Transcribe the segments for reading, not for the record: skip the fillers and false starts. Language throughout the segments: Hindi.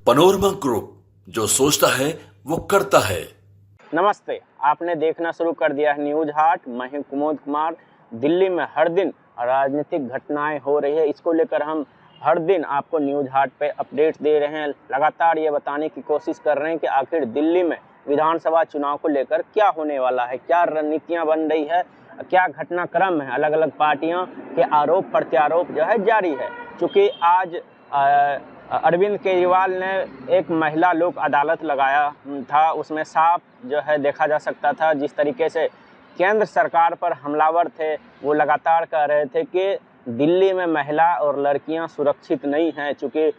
पनोरमा ग्रुप, जो सोचता है वो करता है। नमस्ते, आपने देखना शुरू कर दिया है न्यूज हाट। मैं हूं कुमोद कुमार। दिल्ली में हर दिन राजनीतिक घटनाएं हो रही है, इसको लेकर हम हर दिन आपको न्यूज हाट पे अपडेट्स दे रहे हैं। लगातार ये बताने की कोशिश कर रहे हैं कि आखिर दिल्ली में विधानसभा चुनाव को लेकर क्या होने वाला है, क्या रणनीतियां बन रही है, क्या घटनाक्रम है। अलग अलग पार्टियों के आरोप प्रत्यारोप जो है जारी है। चूँकि आज अरविंद केजरीवाल ने एक महिला लोक अदालत लगाया था, उसमें साफ जो है देखा जा सकता था जिस तरीके से केंद्र सरकार पर हमलावर थे। वो लगातार कह रहे थे कि दिल्ली में महिला और लड़कियां सुरक्षित नहीं हैं, चूँकि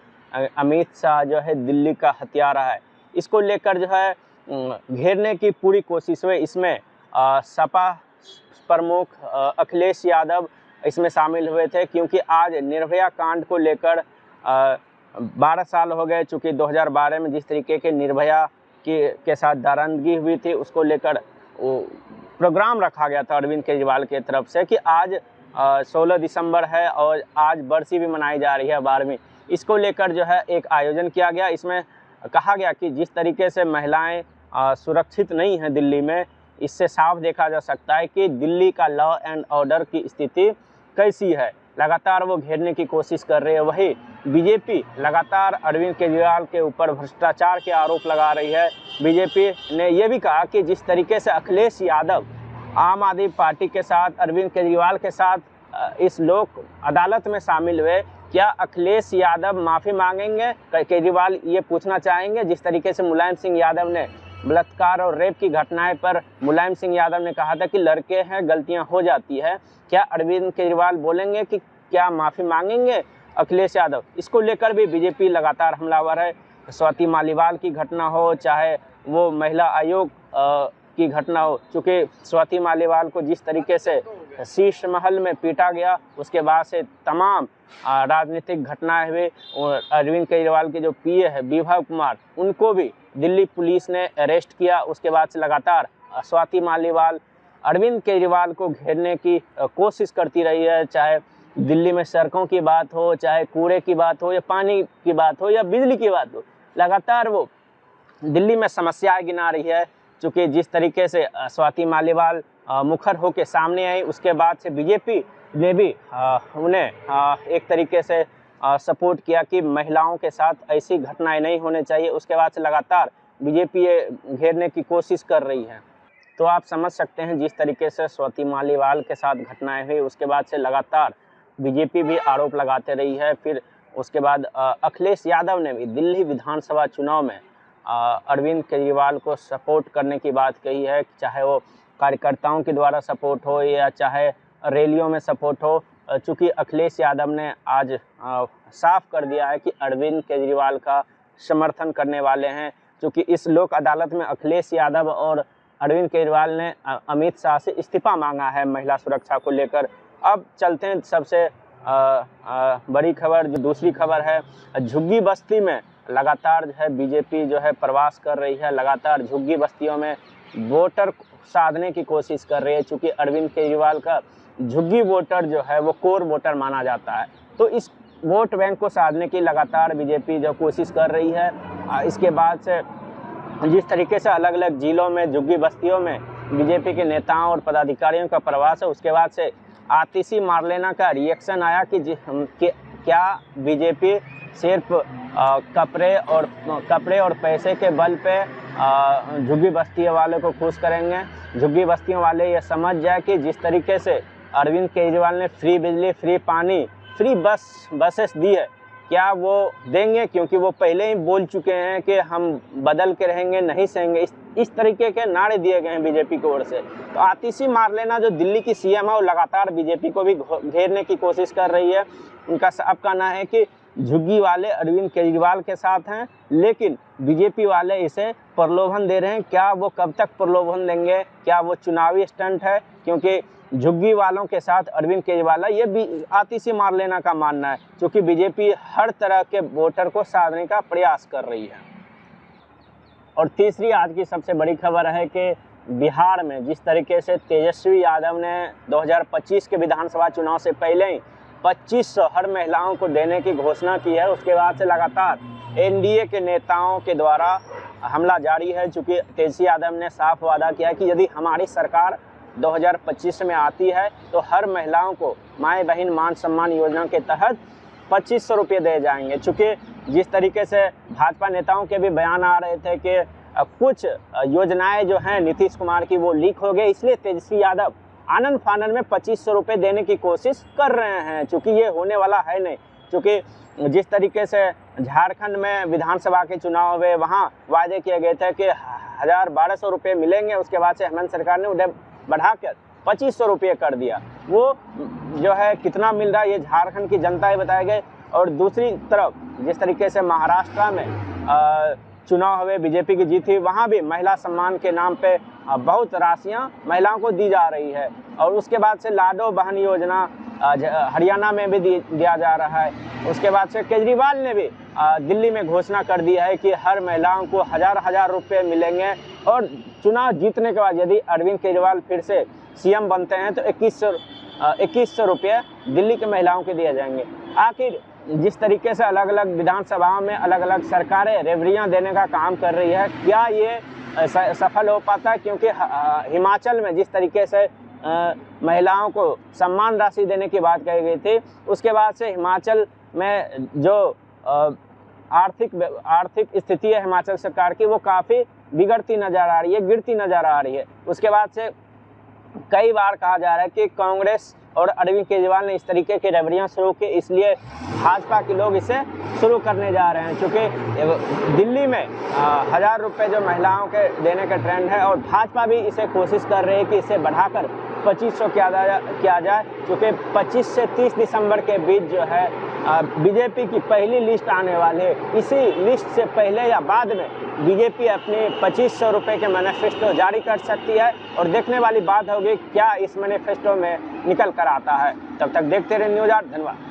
अमित शाह जो है दिल्ली का हत्यारा है। इसको लेकर जो है घेरने की पूरी कोशिश हुई। इसमें सपा प्रमुख अखिलेश यादव इसमें शामिल हुए थे, क्योंकि आज निर्भया कांड को लेकर 12 साल हो गए। चूँकि 2012 में जिस तरीके के निर्भया के साथ दारंदगी हुई थी, उसको लेकर वो प्रोग्राम रखा गया था अरविंद केजरीवाल की तरफ से कि आज 16 दिसंबर है और आज बरसी भी मनाई जा रही है 12वीं। इसको लेकर जो है एक आयोजन किया गया। इसमें कहा गया कि जिस तरीके से महिलाएं सुरक्षित नहीं हैं दिल्ली में, इससे साफ देखा जा सकता है कि दिल्ली का लॉ एंड ऑर्डर की स्थिति कैसी है। लगातार वो घेरने की कोशिश कर रहे हैं। वही बीजेपी लगातार अरविंद केजरीवाल के ऊपर भ्रष्टाचार के आरोप लगा रही है। बीजेपी ने यह भी कहा कि जिस तरीके से अखिलेश यादव आम आदमी पार्टी के साथ अरविंद केजरीवाल के साथ इस लोक अदालत में शामिल हुए, क्या अखिलेश यादव माफ़ी मांगेंगे? केजरीवाल ये पूछना चाहेंगे। जिस तरीके से मुलायम सिंह यादव ने बलात्कार और रेप की घटनाएं पर मुलायम सिंह यादव ने कहा था कि लड़के हैं, गलतियां हो जाती है, क्या अरविंद केजरीवाल बोलेंगे कि क्या माफ़ी मांगेंगे अखिलेश यादव? इसको लेकर भी बीजेपी लगातार हमलावर है। स्वाति मालीवाल की घटना हो, चाहे वो महिला आयोग की घटना हो, चूँकि स्वाति मालीवाल को जिस तरीके से शीश महल में पीटा गया, उसके बाद से तमाम राजनीतिक घटनाएं हुई। और अरविंद केजरीवाल के जो पीए है विभा कुमार, उनको भी दिल्ली पुलिस ने अरेस्ट किया। उसके बाद से लगातार स्वाति मालीवाल अरविंद केजरीवाल को घेरने की कोशिश करती रही है। चाहे दिल्ली में सड़कों की बात हो, चाहे कूड़े की बात हो, या पानी की बात हो, या बिजली की बात हो, लगातार वो दिल्ली में समस्याएं गिना रही है। चूँकि जिस तरीके से स्वाति मालीवाल मुखर होकर सामने आई, उसके बाद से बीजेपी ने भी उन्हें एक तरीके से सपोर्ट किया कि महिलाओं के साथ ऐसी घटनाएं नहीं होने चाहिए। उसके बाद से लगातार बीजेपी ये घेरने की कोशिश कर रही है। तो आप समझ सकते हैं जिस तरीके से स्वाति मालीवाल के साथ घटनाएं हुई, उसके बाद से लगातार बीजेपी भी आरोप लगाते रही है। फिर उसके बाद अखिलेश यादव ने भी दिल्ली विधानसभा चुनाव में अरविंद केजरीवाल को सपोर्ट करने की बात कही है, चाहे वो कार्यकर्ताओं के द्वारा सपोर्ट हो या चाहे रैलियों में सपोर्ट हो। चूँकि अखिलेश यादव ने आज साफ कर दिया है कि अरविंद केजरीवाल का समर्थन करने वाले हैं। चूँकि इस लोक अदालत में अखिलेश यादव और अरविंद केजरीवाल ने अमित शाह से इस्तीफा मांगा है महिला सुरक्षा को लेकर। अब चलते हैं सबसे बड़ी खबर, जो दूसरी खबर है, झुग्गी बस्ती में लगातार जो है बीजेपी जो है प्रवास कर रही है। लगातार झुग्गी बस्तियों में वोटर साधने की कोशिश कर रही है। चूँकि अरविंद केजरीवाल का झुग्गी वोटर जो है वो कोर वोटर माना जाता है, तो इस वोट बैंक को साधने की लगातार बीजेपी जो कोशिश कर रही है। इसके बाद से जिस तरीके से अलग अलग जिलों में झुग्गी बस्तियों में बीजेपी के नेताओं और पदाधिकारियों का प्रवास है, उसके बाद से आतिशी मारलेना का रिएक्शन आया कि क्या बीजेपी सिर्फ कपड़े और पैसे के बल पे झुग्गी बस्तियों वाले को खुश करेंगे। झुग्गी बस्तियों वाले ये समझ जाए कि जिस तरीके से अरविंद केजरीवाल ने फ्री बिजली, फ्री पानी, फ्री बसेस दी है, क्या वो देंगे? क्योंकि वो पहले ही बोल चुके हैं कि हम बदल के रहेंगे, नहीं सहेंगे। इस तरीके के नारे दिए गए हैं बीजेपी की ओर से। तो आतिशी मारलेना जो दिल्ली की सीएम है, वो लगातार बीजेपी को भी घेरने की कोशिश कर रही है। उनका साफ कहना है कि झुग्गी वाले अरविंद केजरीवाल के साथ हैं, लेकिन बीजेपी वाले इसे प्रलोभन दे रहे हैं। क्या वो कब तक प्रलोभन देंगे? क्या वो चुनावी स्टंट है? क्योंकि झुग्गी वालों के साथ अरविंद केजरीवाल ये भी आतिशी मारलेना का मानना है, क्योंकि बीजेपी हर तरह के वोटर को साधने का प्रयास कर रही है। और तीसरी आज की सबसे बड़ी खबर है कि बिहार में जिस तरीके से तेजस्वी यादव ने 2025 के विधानसभा चुनाव से पहले ही 2500 हर महिलाओं को देने की घोषणा की है, उसके बाद से लगातार एनडीए के नेताओं के द्वारा हमला जारी है। चूँकि तेजस्वी यादव ने साफ वादा किया कि यदि हमारी सरकार 2025 में आती है तो हर महिलाओं को माए बहन मान सम्मान योजना के तहत 2500 रुपये दिए जाएंगे। चूँकि जिस तरीके से भाजपा नेताओं के भी बयान आ रहे थे कि कुछ योजनाएं जो हैं नीतीश कुमार की वो लीक हो गई, इसलिए तेजस्वी यादव आनंद फानन में 2500 रुपये देने की कोशिश कर रहे हैं। चूँकि ये होने वाला है नहीं, चूँकि जिस तरीके से झारखंड में विधानसभा के चुनाव हुए वहाँ वायदे किए गए थे कि 1200 रुपये मिलेंगे, उसके बाद से हेमंत सरकार ने उन्हें बढ़ाकर 2500 रुपये कर दिया। वो जो है कितना मिल रहा है ये झारखंड की जनता ही बताए गए। और दूसरी तरफ जिस तरीके से महाराष्ट्र में चुनाव हुए, बीजेपी की जीत हुई, वहाँ भी महिला सम्मान के नाम पे बहुत राशियाँ महिलाओं को दी जा रही है। और उसके बाद से लाडो बहन योजना हरियाणा में भी दिया जा रहा है। उसके बाद से केजरीवाल ने भी दिल्ली में घोषणा कर दी है कि हर महिलाओं को 1000 रुपये मिलेंगे। और चुनाव जीतने के बाद यदि अरविंद केजरीवाल फिर से सीएम बनते हैं तो 2100 रुपये दिल्ली के महिलाओं को दिए जाएंगे। आखिर जिस तरीके से अलग अलग विधानसभाओं में अलग अलग सरकारें रेवड़ियाँ देने का काम कर रही है, क्या ये सफल हो पाता है? क्योंकि हिमाचल में जिस तरीके से महिलाओं को सम्मान राशि देने की बात कही गई थी, उसके बाद से हिमाचल में जो आर्थिक स्थिति है हिमाचल सरकार की वो काफ़ी बिगड़ती नज़र आ रही है, गिरती नज़र आ रही है। उसके बाद से कई बार कहा जा रहा है कि कांग्रेस और अरविंद केजरीवाल ने इस तरीके की रेवड़ियाँ शुरू की, इसलिए भाजपा के लोग इसे शुरू करने जा रहे हैं। क्योंकि दिल्ली में 1000 रुपये जो महिलाओं के देने का ट्रेंड है और भाजपा भी इसे कोशिश कर रही है कि इसे बढ़ाकर 2500 किया जाए। क्योंकि 25 से 30 दिसंबर के बीच जो है बीजेपी की पहली लिस्ट आने वाली है। इसी लिस्ट से पहले या बाद में बीजेपी अपने 2500 रुपये के मैनिफेस्टो जारी कर सकती है। और देखने वाली बात होगी क्या इस मैनिफेस्टो में निकल कर आता है। तब तक देखते रहे न्यूज़ 8। धन्यवाद।